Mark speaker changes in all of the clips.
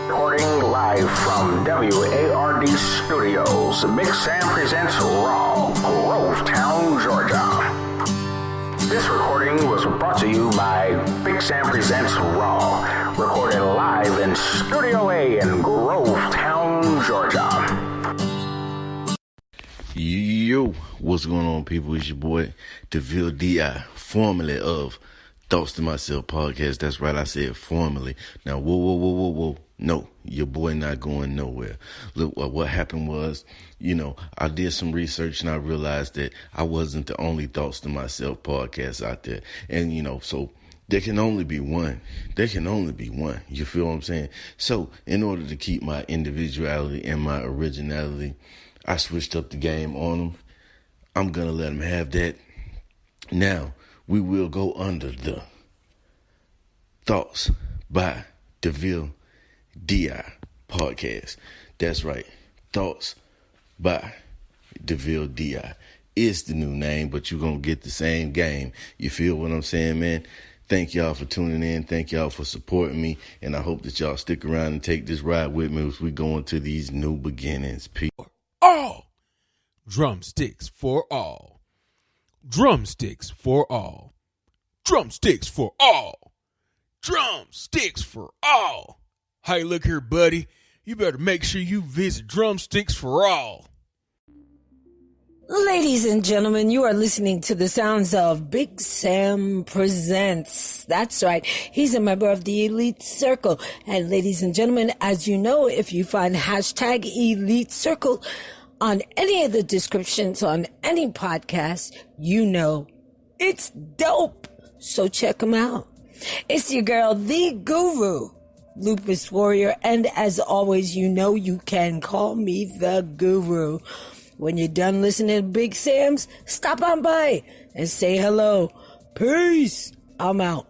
Speaker 1: Recording live from WARD Studios, Big Sam presents Raw, Grovetown, Georgia. This recording was brought to you by Big Sam Presents Raw, recorded live in Studio A in Grovetown, Georgia.
Speaker 2: Yo, what's going on, people? It's your boy, DeVille D.I., formerly of Thoughts to Myself podcast. That's right, I said formerly. Now, whoa. No, your boy not going nowhere. Look, what happened was, I did some research and I realized that I wasn't the only Thoughts to Myself podcast out there. And, so there can only be one. There can only be one. You feel what I'm saying? So in order to keep my individuality and my originality, I switched up the game on them. I'm going to let them have that. Now, we will go under the Thoughts by DeVille D.I. podcast. That's right. Thoughts by DeVille D.I. is the new name, but you're going to get the same game. You feel what I'm saying, man? Thank y'all for tuning in. Thank y'all for supporting me. And I hope that y'all stick around and take this ride with me as we go into these new beginnings. Peace.
Speaker 3: All. Drumsticks for all. Drumsticks for all. Drumsticks for all. Drumsticks for all. Hey, look here, buddy. You better make sure you visit Drumsticks for All.
Speaker 4: Ladies and gentlemen, you are listening to the sounds of Big Sam Presents. That's right. He's a member of the Elite Circle. And ladies and gentlemen, as you know, if you find hashtag Elite Circle on any of the descriptions on any podcast, you know it's dope. So check them out. It's your girl, the Guru, Lupus Warrior, and as always, you know you can call me the Guru. When you're done listening to Big Sam's, stop on by and say hello. Peace. I'm out.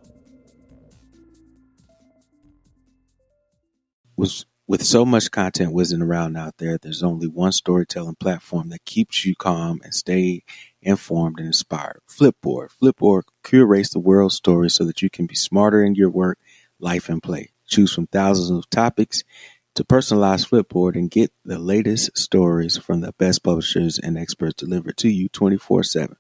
Speaker 5: With so much content whizzing around out there, there's only one storytelling platform that keeps you calm and stay informed and inspired. Flipboard. Flipboard curates the world's stories so that you can be smarter in your work, life, and play. Choose from thousands of topics to personalize Flipboard and get the latest stories from the best publishers and experts delivered to you 24/7.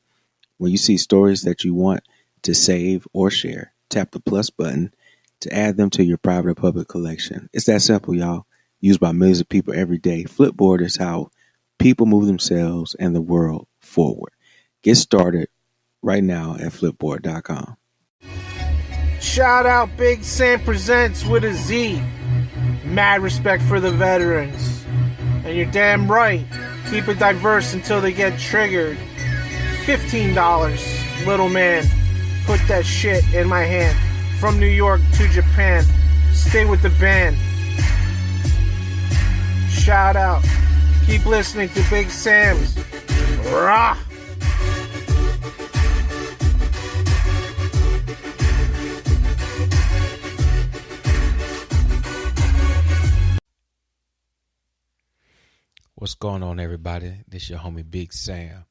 Speaker 5: When you see stories that you want to save or share, tap the plus button to add them to your private or public collection. It's that simple, y'all. Used by millions of people every day. Flipboard is how people move themselves and the world forward. Get started right now at flipboard.com.
Speaker 6: Shout out Big Sam Presents with a Z. Mad respect for the veterans. And you're damn right. Keep it diverse until they get triggered. $15. Little man. Put that shit in my hand. From New York to Japan. Stay with the band. Shout out. Keep listening to Big Sam's. Rah!
Speaker 3: What's going on, everybody? This your homie Big Sam,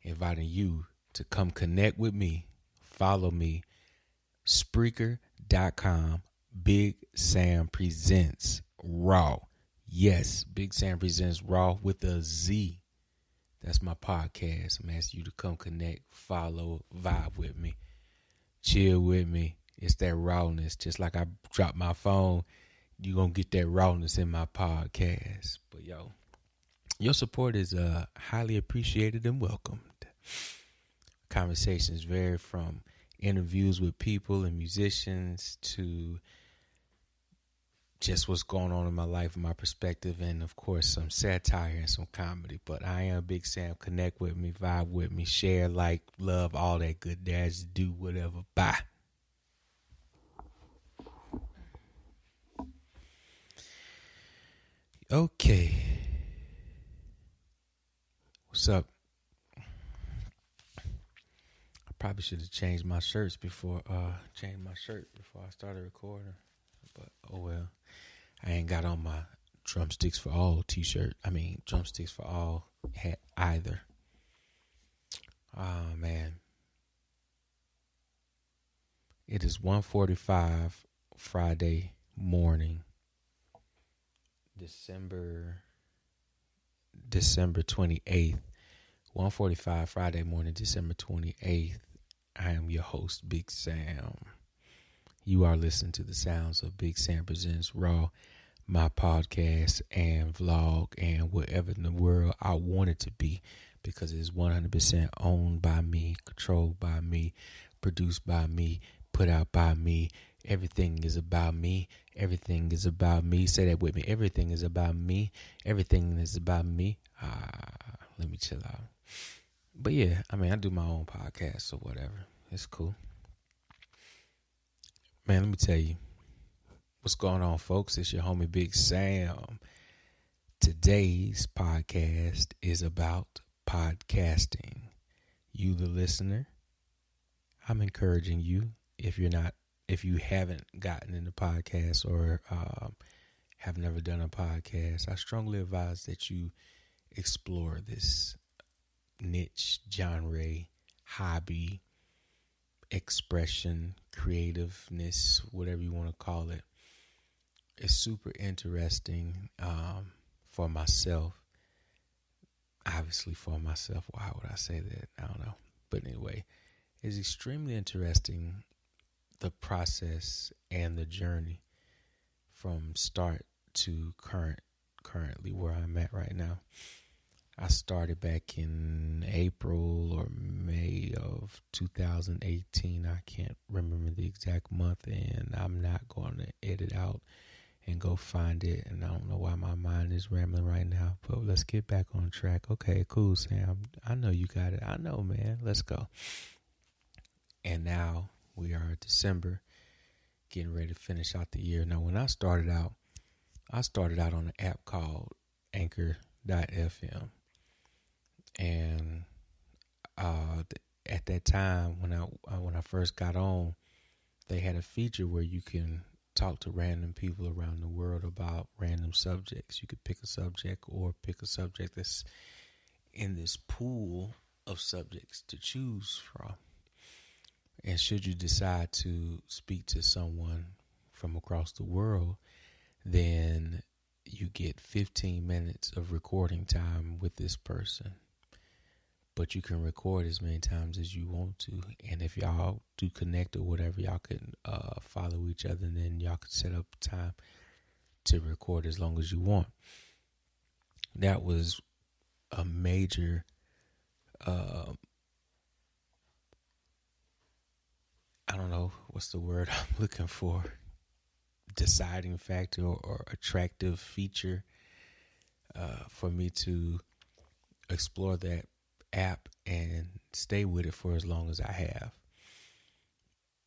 Speaker 3: inviting you to come connect with me. Follow me, Spreaker.com, Big Sam Presents Raw. Yes, Big Sam Presents Raw with a Z. That's my podcast. I'm asking you to come connect, follow, vibe with me, chill with me. It's that rawness. Just like I drop my phone, you're going to get that rawness in my podcast. But yo, your support is highly appreciated and welcomed. Conversations vary from interviews with people and musicians to just what's going on in my life and my perspective, and of course some satire and some comedy. But I am Big Sam. Connect with me, vibe with me, share, like, love, all that good dads. Do whatever. Bye. Okay. What's up? I probably should have changed my shirts before I started recording. But oh well. I ain't got on my Drumsticks for All t-shirt. Drumsticks for All hat either. Oh man. It is 1:45 Friday morning. December 28th, 1:45 Friday morning, December 28th. I am your host, Big Sam. You are listening to the sounds of Big Sam Presents Raw, my podcast and vlog and whatever in the world I want it to be, because it's 100% owned by me, controlled by me, produced by me, put out by me. Everything is about me. Everything is about me. Say that with me. Everything is about me. Everything is about me. Let me chill out. But yeah, I mean, I do my own podcast or whatever. It's cool. Man, let me tell you what's going on, folks. It's your homie Big Sam. Today's podcast is about podcasting. You, the listener, I'm encouraging you, if you haven't gotten into podcasts or have never done a podcast, I strongly advise that you explore this niche, genre, hobby, expression, creativeness, whatever you want to call it. It's super interesting for myself. Obviously for myself. Why would I say that? I don't know. But anyway, it's extremely interesting, the process and the journey from start to currently where I'm at right now. I started back in April or May of 2018. I can't remember the exact month, and I'm not going to edit out and go find it. And I don't know why my mind is rambling right now, but let's get back on track. Okay, cool, Sam. I know you got it. I know, man. Let's go. And now we are December, getting ready to finish out the year. Now, when I started out on an app called Anchor.fm. And at that time, when I first got on, they had a feature where you can talk to random people around the world about random subjects. You could pick a subject or pick a subject that's in this pool of subjects to choose from. And should you decide to speak to someone from across the world, then you get 15 minutes of recording time with this person. But you can record as many times as you want to. And if y'all do connect or whatever, y'all can follow each other, and then y'all can set up time to record as long as you want. That was a major I don't know what's the word I'm looking for, deciding factor or attractive feature for me to explore that app and stay with it for as long as I have.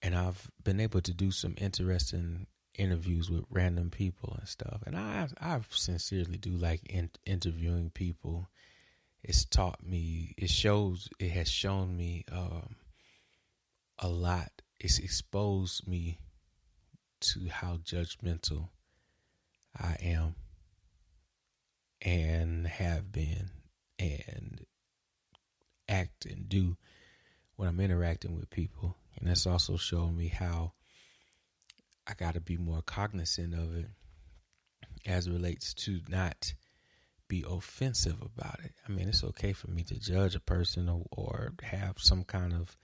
Speaker 3: And I've been able to do some interesting interviews with random people and stuff. And I sincerely do like interviewing people. It's taught me, it has shown me a lot. It's exposed me to how judgmental I am and have been and act and do when I'm interacting with people. And that's also shown me how I got to be more cognizant of it as it relates to not be offensive about it. I mean, it's okay for me to judge a person or have some kind of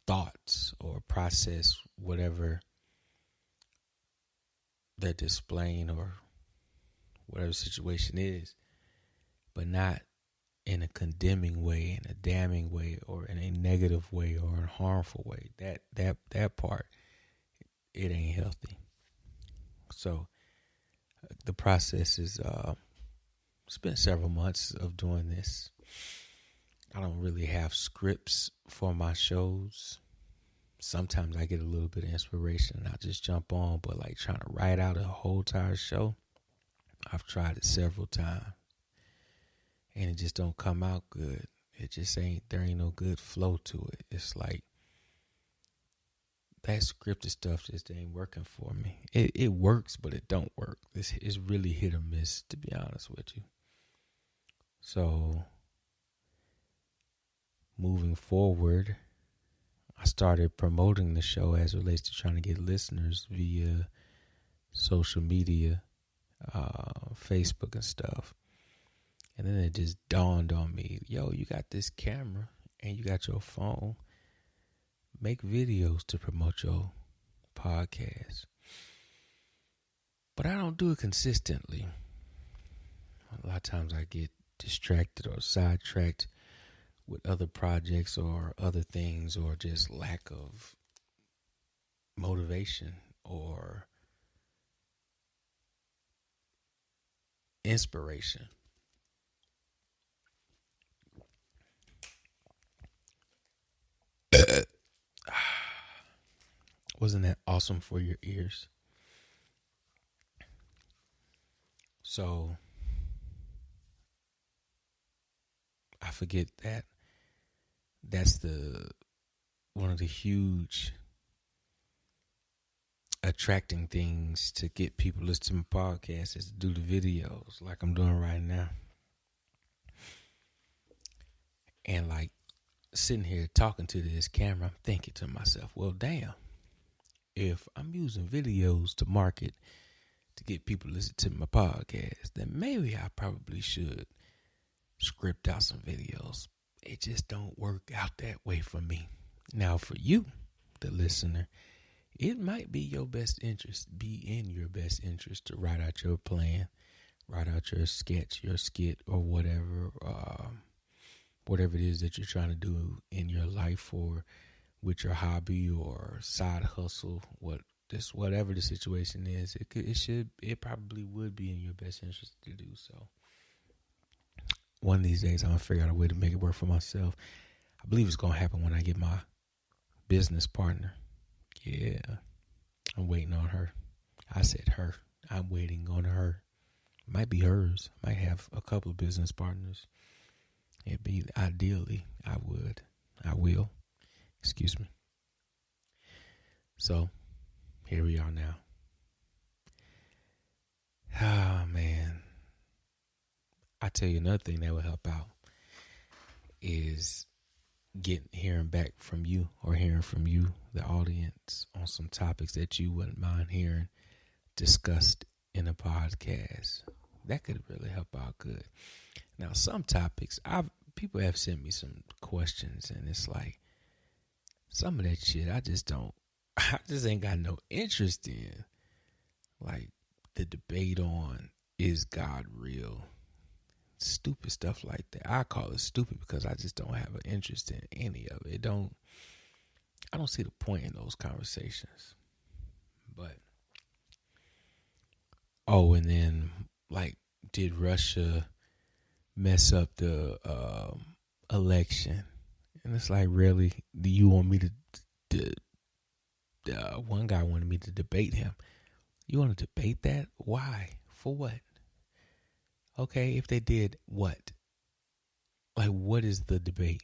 Speaker 3: thoughts or process whatever they're displaying or whatever the situation is, but not in a condemning way, in a damning way, or in a negative way, or a harmful way. That part, it ain't healthy. So the process is it's been several months of doing this. I don't really have scripts for my shows. Sometimes I get a little bit of inspiration and I just jump on, but like trying to write out a whole entire show, I've tried it several times and it just don't come out good. There ain't no good flow to it. It's like that scripted stuff just ain't working for me. It works, but it don't work. It's really hit or miss, to be honest with you. So moving forward, I started promoting the show as it relates to trying to get listeners via social media, Facebook and stuff. And then it just dawned on me, yo, you got this camera and you got your phone. Make videos to promote your podcast. But I don't do it consistently. A lot of times I get distracted or sidetracked with other projects or other things, or just lack of motivation or inspiration. Wasn't that awesome for your ears? So I forget that that's one of the huge attracting things to get people to listen to my podcast is to do the videos like I'm doing right now. And like sitting here talking to this camera, I'm thinking to myself, well, damn, if I'm using videos to market to get people to listen to my podcast, then maybe I probably should script out some videos. It just don't work out that way for me. Now for you, the listener, it might be in your best interest to write out your plan, write out your sketch, your skit, or whatever it is that you're trying to do in your life or with your hobby or side hustle, whatever the situation is. It probably would be in your best interest to do so. One of these days, I'm going to figure out a way to make it work for myself. I believe it's going to happen when I get my business partner. Yeah, I'm waiting on her. I said her. I'm waiting on her. It might be hers. I might have a couple of business partners. It'd be ideally, I will. Excuse me. So, here we are now. Ah, man. I tell you another thing that would help out is hearing back from you, or hearing from you, the audience, on some topics that you wouldn't mind hearing discussed in a podcast. That could really help out good. Now, some topics, people have sent me some questions, and it's like, some of that shit I just ain't got no interest in. Like the debate on, is God real? Stupid stuff like that. I call it stupid because I just don't have an interest in any of it. I don't see the point in those conversations. But and then like, did Russia mess up the election? And it's like, really? Do you want me to one guy wanted me to debate him. You want to debate that? Why? For what? Okay, if they did, what? Like, what is the debate?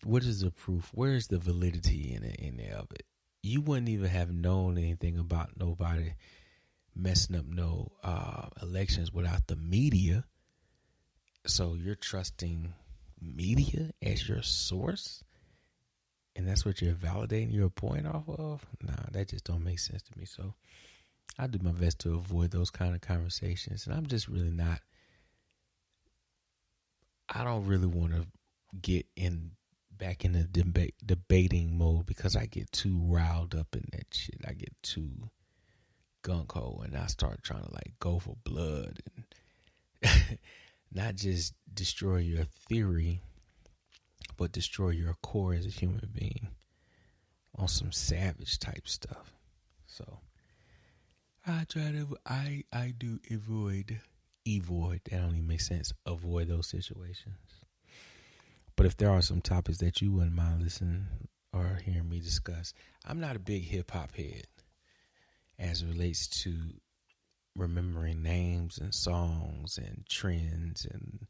Speaker 3: What is the proof? Where is the validity in there of it? You wouldn't even have known anything about nobody messing up no elections without the media. So you're trusting media as your source? And that's what you're validating your point off of? Nah, that just don't make sense to me. So I do my best to avoid those kind of conversations. And I'm just really not, I don't really want to get back in the debating mode, because I get too riled up in that shit. I get too gung-ho, and I start trying to like go for blood and not just destroy your theory, but destroy your core as a human being on some savage type stuff. So I do avoid, that don't even make sense, avoid those situations. But if there are some topics that you wouldn't mind listening or hearing me discuss, I'm not a big hip hop head as it relates to remembering names and songs and trends and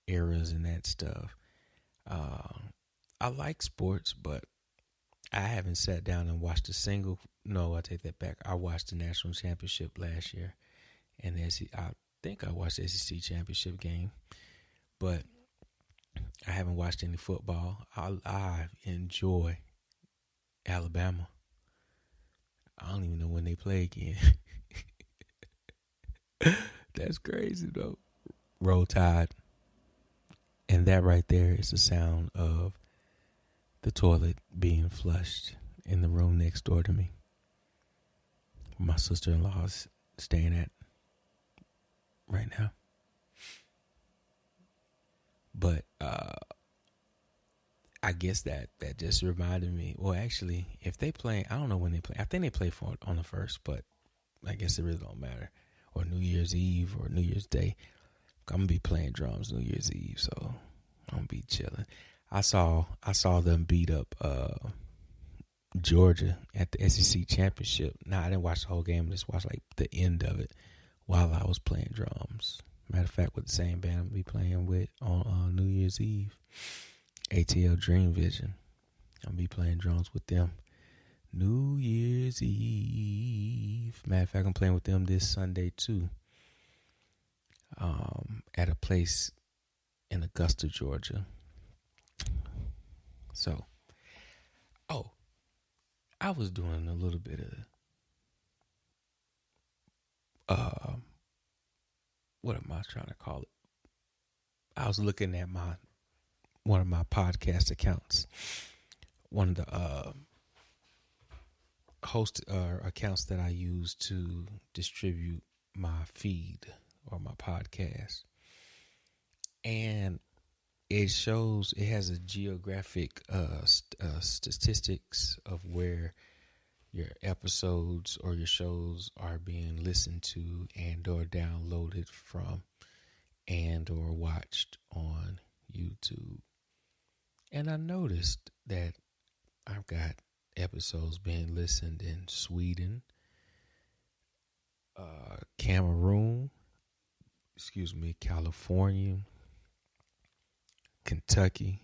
Speaker 3: eras and that stuff. I like sports, but I haven't sat down and watched a single. No, I take that back. I watched the national championship last year, and I think I watched the SEC championship game, but I haven't watched any football. I enjoy Alabama. I don't even know when they play again. That's crazy though. Roll Tide. And that right there is the sound of the toilet being flushed in the room next door to me. My sister-in-law is staying at right now. But I guess that just reminded me. Well, actually, if they play, I don't know when they play. I think they play for on the 1st, but I guess it really don't matter. Or New Year's Eve or New Year's Day. I'm gonna be playing drums New Year's Eve, so I'm gonna be chilling. I saw them beat up Georgia at the SEC championship. Now, I didn't watch the whole game. I just watched like the end of it while I was playing drums. Matter of fact, with the same band I'm gonna be playing with on New Year's Eve, ATL Dream Vision. I'm gonna be playing drums with them New Year's Eve. Matter of fact, I'm playing with them this Sunday too. At a place in Augusta, Georgia. So, I was doing a little bit of, what am I trying to call it? I was looking at one of my podcast accounts, one of the host accounts that I use to distribute my feed or my podcast. And it has a geographic statistics of where your episodes or your shows are being listened to and or downloaded from and or watched on YouTube. And I noticed that I've got episodes being listened in Sweden, Cameroon, California, Kentucky,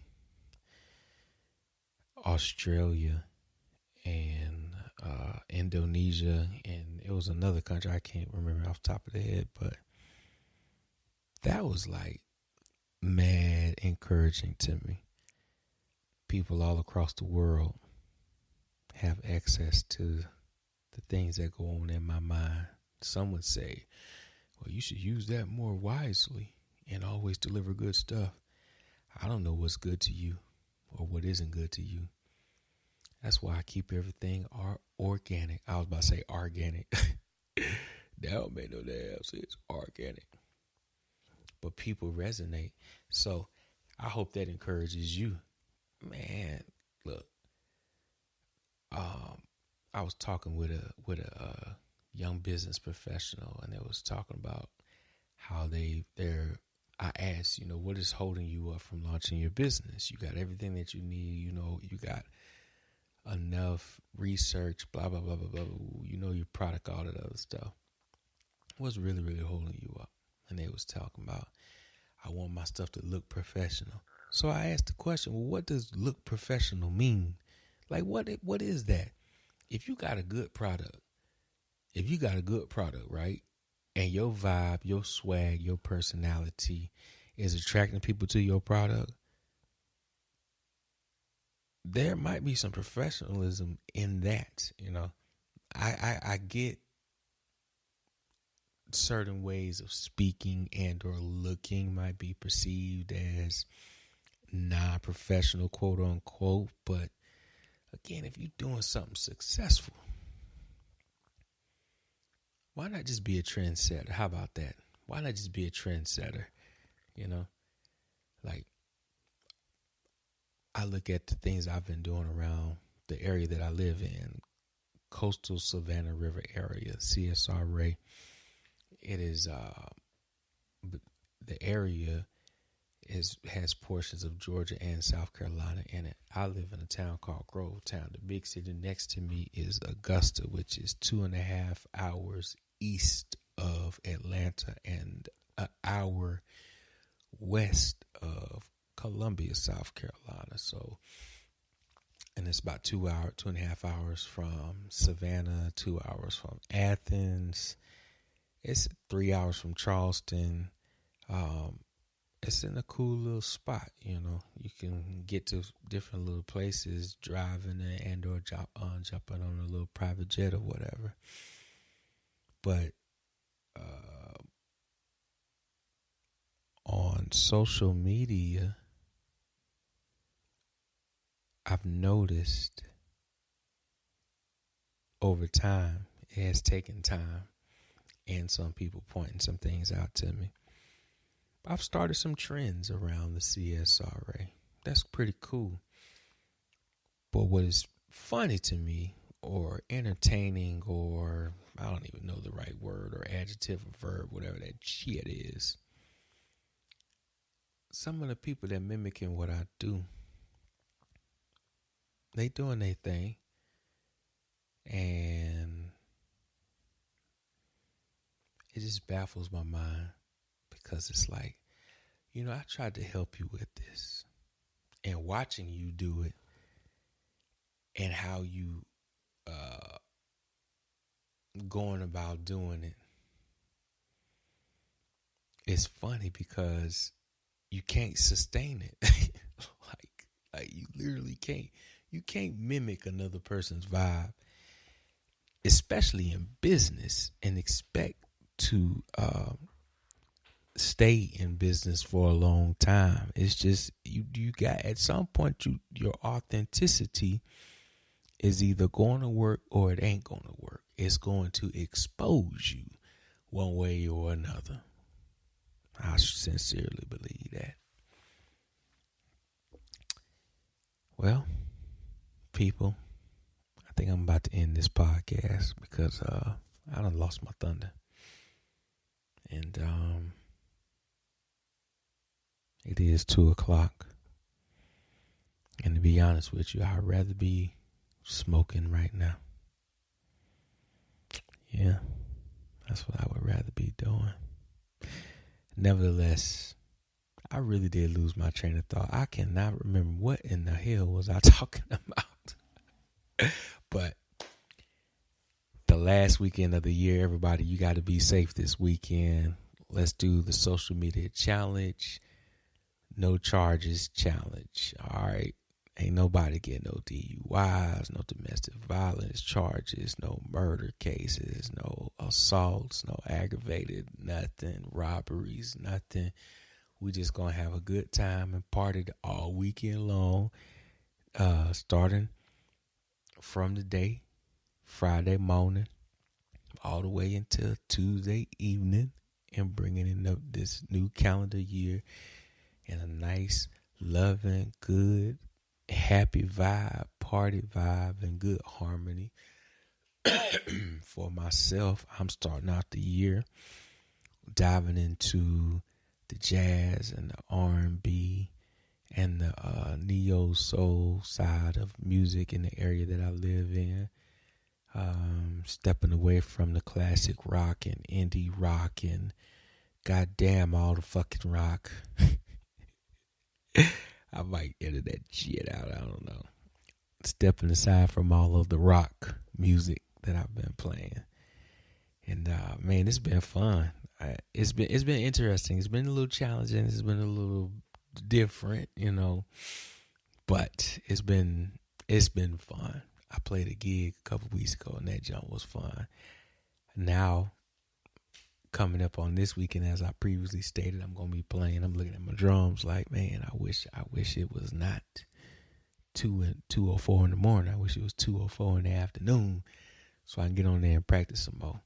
Speaker 3: Australia, and Indonesia, and it was another country I can't remember off the top of the head, but that was like mad encouraging to me. People all across the world have access to the things that go on in my mind. Some would say, well, you should use that more wisely and always deliver good stuff. I don't know what's good to you or what isn't good to you. That's why I keep everything organic. I was about to say organic. That don't make no damn sense. Organic. But people resonate. So I hope that encourages you. Man, look. I was talking with a young business professional, and they was talking about how I asked, what is holding you up from launching your business? You got everything that you need, you got enough research, blah, blah, blah, blah, blah, your product, all that other stuff. What's really, really holding you up? And they was talking about, I want my stuff to look professional. So I asked the question, well, what does look professional mean? Like, what is that? If you got a good product, right? And your vibe, your swag, your personality is attracting people to your product, there might be some professionalism in that, I get certain ways of speaking and or looking might be perceived as non-professional, quote unquote. But again, if you're doing something successful, why not just be a trendsetter? How about that? Why not just be a trendsetter? Like, I look at the things I've been doing around the area that I live in, coastal Savannah River area, CSRA. It is, the area has portions of Georgia and South Carolina in it. I live in a town called Grovetown. The big city next to me is Augusta, which is 2.5 hours east of Atlanta and an hour west of Columbia, South Carolina. So, and it's about 2.5 hours from Savannah, 2 hours from Athens. It's 3 hours from Charleston. It's in a cool little spot, You can get to different little places driving and or jumping on a little private jet or whatever. But on social media, I've noticed over time, it has taken time and some people pointing some things out to me. I've started some trends around the CSRA. That's pretty cool. But what is funny to me, or entertaining, or I don't even know the right word or adjective or verb, whatever that shit is, some of the people that mimicking what I do, they doing their thing. And it just baffles my mind, because it's like, I tried to help you with this, and watching you do it and how you going about doing it, it's funny because you can't sustain it. like you literally can't. You can't mimic another person's vibe, especially in business, and expect to stay in business for a long time. It's just you got, at some point, your authenticity is either going to work or it ain't going to work. It's going to expose you one way or another. I sincerely believe that. Well, people, I think I'm about to end this podcast because I done lost my thunder. And it is 2:00. And to be honest with you, I'd rather be smoking right now. Yeah, that's what I would rather be doing. Nevertheless, I really did lose my train of thought. I cannot remember what in the hell was I talking about. But the last weekend of the year, everybody, you got to be safe this weekend. Let's do the social media challenge. No charges challenge. All right. Ain't nobody getting no DUIs, no domestic violence charges, no murder cases, no assaults, no aggravated, nothing, robberies, nothing. We just going to have a good time and party all weekend long, starting from the day, Friday morning, all the way until Tuesday evening, and bringing in this new calendar year in a nice, loving, good, happy vibe, party vibe, and good harmony. For myself, I'm starting out the year diving into the jazz and the R&B and the neo soul side of music in the area that I live in. Stepping away from the classic rock and indie rock and goddamn all the fucking rock. I might edit that shit out. I don't know. Stepping aside from all of the rock music that I've been playing, and man, it's been fun. It's been interesting. It's been a little challenging. It's been a little different, but it's been fun. I played a gig a couple weeks ago, and that jump was fun. Now, coming up on this weekend, as I previously stated, I'm going to be playing. I'm looking at my drums like, man, I wish it was not 2:04 in the morning. I wish it was 2:04 in the afternoon, so I can get on there and practice some more.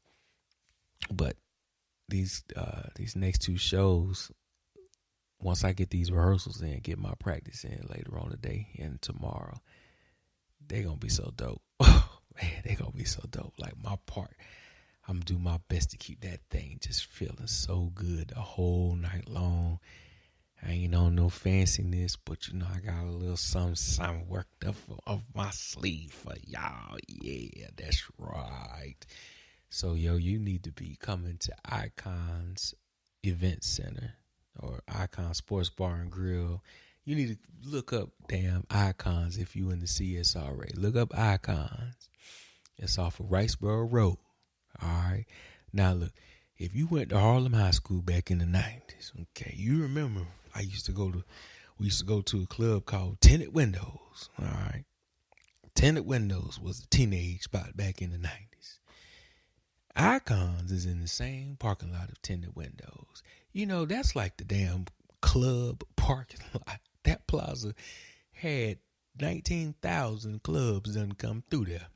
Speaker 3: But these next two shows, once I get these rehearsals in, get my practice in later on today and tomorrow, they're going to be so dope. Oh, man, they're going to be so dope. Like, my part, I'm going to do my best to keep that thing just feeling so good the whole night long. I ain't on no fanciness, but I got a little something worked up off my sleeve for y'all. Yeah, that's right. So, you need to be coming to Icon's Event Center or Icon Sports Bar and Grill. You need to look up damn Icons if you in the CSRA. Look up Icons. It's off of Riceboro Road. All right. Now, look, if you went to Harlem High School back in the 90s, okay, you remember we used to go to a club called Tinted Windows. All right. Tinted Windows was a teenage spot back in the 90s. Icons is in the same parking lot of Tinted Windows. That's like the damn club parking lot. That plaza had 19,000 clubs done come through there.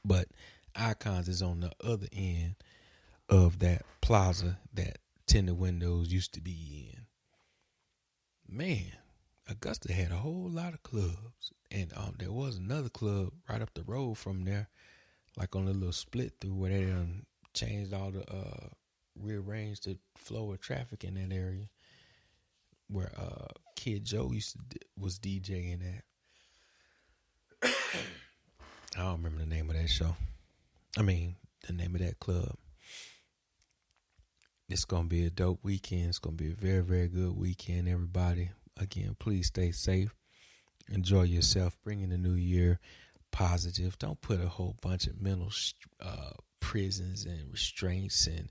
Speaker 3: But Icons is on the other end of that plaza that tinted windows used to be in. Man, Augusta had a whole lot of clubs. And there was another club right up the road from there, like on a little split through where they changed all the, rearranged the flow of traffic in that area, where Kid Joe was DJing at. I don't remember the name of that show. I mean, the name of that club. It's going to be a dope weekend. It's going to be a very, very good weekend, everybody. Again, please stay safe. Enjoy yourself. Bring in the new year positive. Don't put a whole bunch of mental prisons and restraints and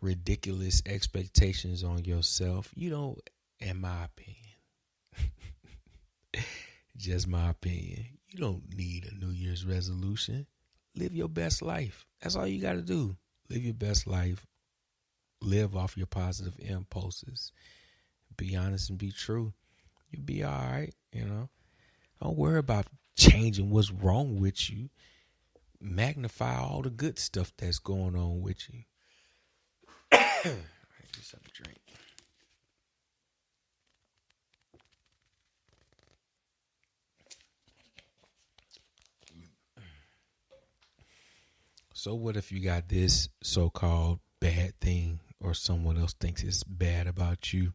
Speaker 3: ridiculous expectations on yourself. You don't, in my opinion, just my opinion, you don't need a New Year's resolution. Live your best life. That's all you got to do. Live your best life. Live off your positive impulses. Be honest and be true. You'll be all right, you know. Don't worry about changing what's wrong with you. Magnify all the good stuff that's going on with you. Just have a drink. So what if you got this so-called bad thing, or someone else thinks it's bad about you?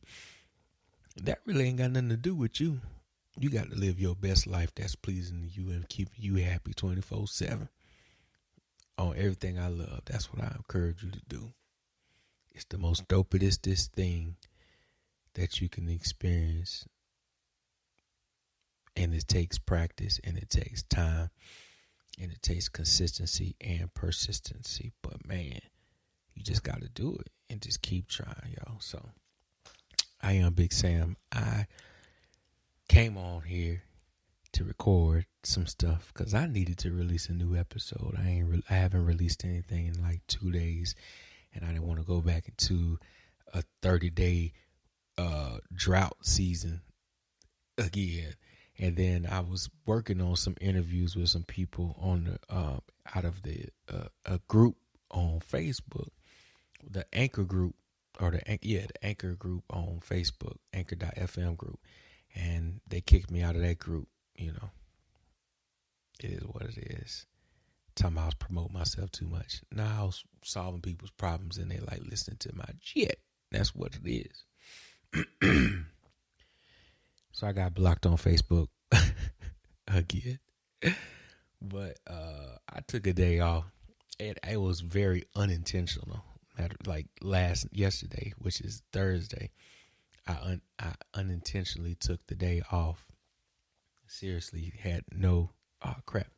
Speaker 3: That really ain't got nothing to do with you. You got to live your best life that's pleasing to you and keep you happy 24/7 on everything I love. That's what I encourage you to do. It's the most dopest thing that you can experience. And it takes practice, and it takes time, and it takes consistency and persistency. But man, you just got to do it and just keep trying, y'all. So I am Big Sam. I came on here to record some stuff because I needed to release a new episode. I haven't released anything in like 2 days, and I didn't want to go back into a 30-day drought season again. And then I was working on some interviews with some people on the out of the a group on Facebook, the Anchor group, or the Anchor group on Facebook, Anchor.fm group. And they kicked me out of that group, you know. It is what it is. Time I was promoting myself too much. Now I was solving people's problems and they like listening to my shit. That's what it is. So I got blocked on Facebook again. But I took a day off. It was very unintentional. Like yesterday, which is Thursday, I unintentionally took the day off. Seriously, had no, oh crap.